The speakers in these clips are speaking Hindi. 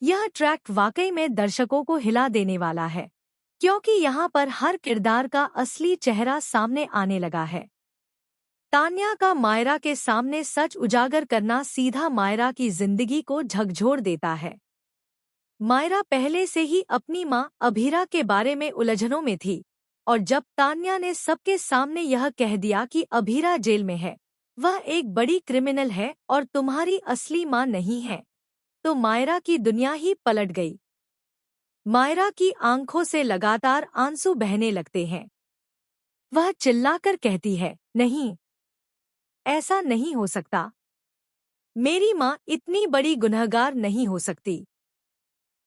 यह ट्रैक वाकई में दर्शकों को हिला देने वाला है, क्योंकि यहाँ पर हर किरदार का असली चेहरा सामने आने लगा है। तान्या का मायरा के सामने सच उजागर करना सीधा मायरा की जिंदगी को झकझोर देता है। मायरा पहले से ही अपनी मां अभीरा के बारे में उलझनों में थी, और जब तान्या ने सबके सामने यह कह दिया कि अभीरा जेल में है, वह एक बड़ी क्रिमिनल है और तुम्हारी असली मां नहीं है, तो मायरा की दुनिया ही पलट गई। मायरा की आंखों से लगातार आंसू बहने लगते हैं। वह चिल्लाकर कहती है, नहीं, ऐसा नहीं हो सकता। मेरी मां इतनी बड़ी गुनहगार नहीं हो सकती।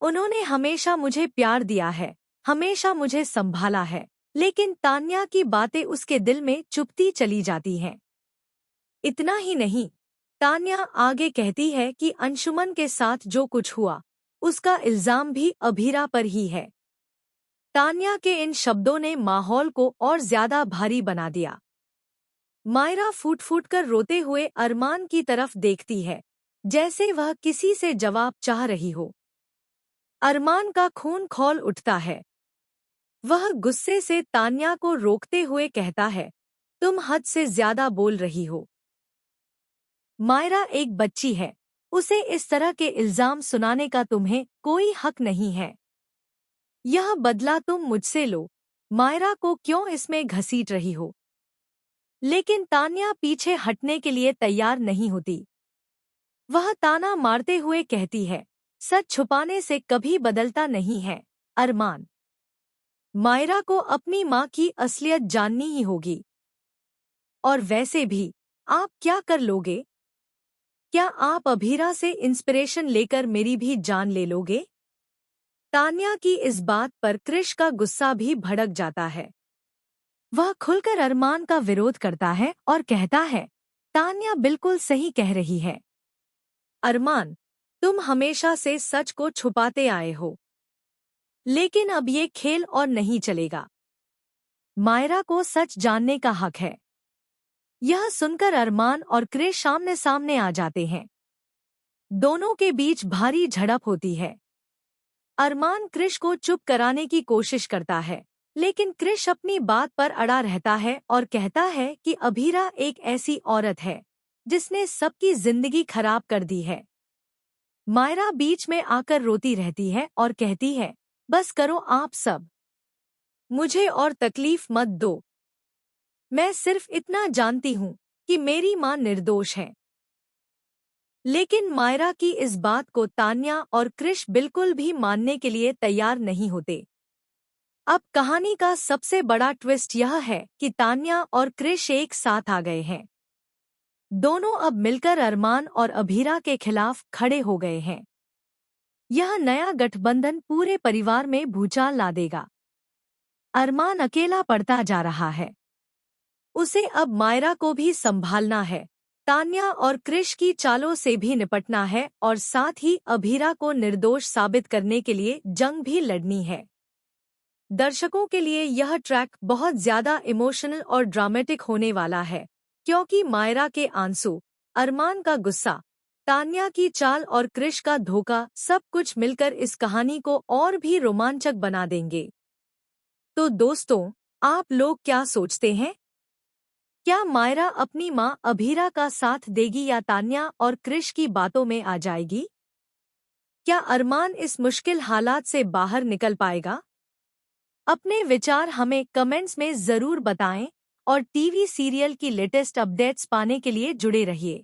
उन्होंने हमेशा मुझे प्यार दिया है, हमेशा मुझे संभाला है। लेकिन तान्या की बातें उसके दिल में चुभती चली जाती हैं। इतना ही नहीं, तान्या आगे कहती है कि अंशुमन के साथ जो कुछ हुआ, उसका इल्जाम भी अभीरा पर ही है। तान्या के इन शब्दों ने माहौल को और ज्यादा भारी बना दिया। मायरा फूट फूट कर रोते हुए अरमान की तरफ देखती है, जैसे वह किसी से जवाब चाह रही हो। अरमान का खून खौल उठता है। वह गुस्से से तान्या को रोकते हुए कहता है, तुम हद से ज्यादा बोल रही हो। मायरा एक बच्ची है, उसे इस तरह के इल्जाम सुनाने का तुम्हें कोई हक नहीं है। यह बदला तुम मुझसे लो, मायरा को क्यों इसमें घसीट रही हो? लेकिन तान्या पीछे हटने के लिए तैयार नहीं होती। वह ताना मारते हुए कहती है, सच छुपाने से कभी बदलता नहीं है अरमान। मायरा को अपनी माँ की असलियत जाननी ही होगी। और वैसे भी आप क्या कर लोगे? क्या आप अभीरा से इंस्पिरेशन लेकर मेरी भी जान ले लोगे? तान्या की इस बात पर कृष का गुस्सा भी भड़क जाता है। वह खुलकर अरमान का विरोध करता है और कहता है, तान्या बिल्कुल सही कह रही है। अरमान, तुम हमेशा से सच को छुपाते आए हो, लेकिन अब ये खेल और नहीं चलेगा। मायरा को सच जानने का हक है। यह सुनकर अरमान और कृष सामने सामने आ जाते हैं। दोनों के बीच भारी झड़प होती है। अरमान कृष को चुप कराने की कोशिश करता है, लेकिन कृष अपनी बात पर अड़ा रहता है और कहता है कि अभीरा एक ऐसी औरत है जिसने सबकी जिंदगी खराब कर दी है। मायरा बीच में आकर रोती रहती है और कहती है, बस करो आप सब, मुझे और तकलीफ मत दो। मैं सिर्फ इतना जानती हूँ कि मेरी माँ निर्दोष है। लेकिन मायरा की इस बात को तान्या और कृष बिल्कुल भी मानने के लिए तैयार नहीं होते। अब कहानी का सबसे बड़ा ट्विस्ट यह है कि तान्या और कृष एक साथ आ गए हैं। दोनों अब मिलकर अरमान और अभीरा के खिलाफ खड़े हो गए हैं। यह नया गठबंधन पूरे परिवार में भूचाल ला देगा। अरमान अकेला पड़ता जा रहा है। उसे अब मायरा को भी संभालना है, तान्या और कृष की चालों से भी निपटना है और साथ ही अभीरा को निर्दोष साबित करने के लिए जंग भी लड़नी है। दर्शकों के लिए यह ट्रैक बहुत ज्यादा इमोशनल और ड्रामेटिक होने वाला है, क्योंकि मायरा के आंसू, अरमान का गुस्सा, तान्या की चाल और कृष का धोखा सब कुछ मिलकर इस कहानी को और भी रोमांचक बना देंगे। तो दोस्तों, आप लोग क्या सोचते हैं? क्या मायरा अपनी मां अभीरा का साथ देगी या तान्या और कृष की बातों में आ जाएगी? क्या अरमान इस मुश्किल हालात से बाहर निकल पाएगा? अपने विचार हमें कमेंट्स में जरूर बताएं और टीवी सीरियल की लेटेस्ट अपडेट्स पाने के लिए जुड़े रहिए।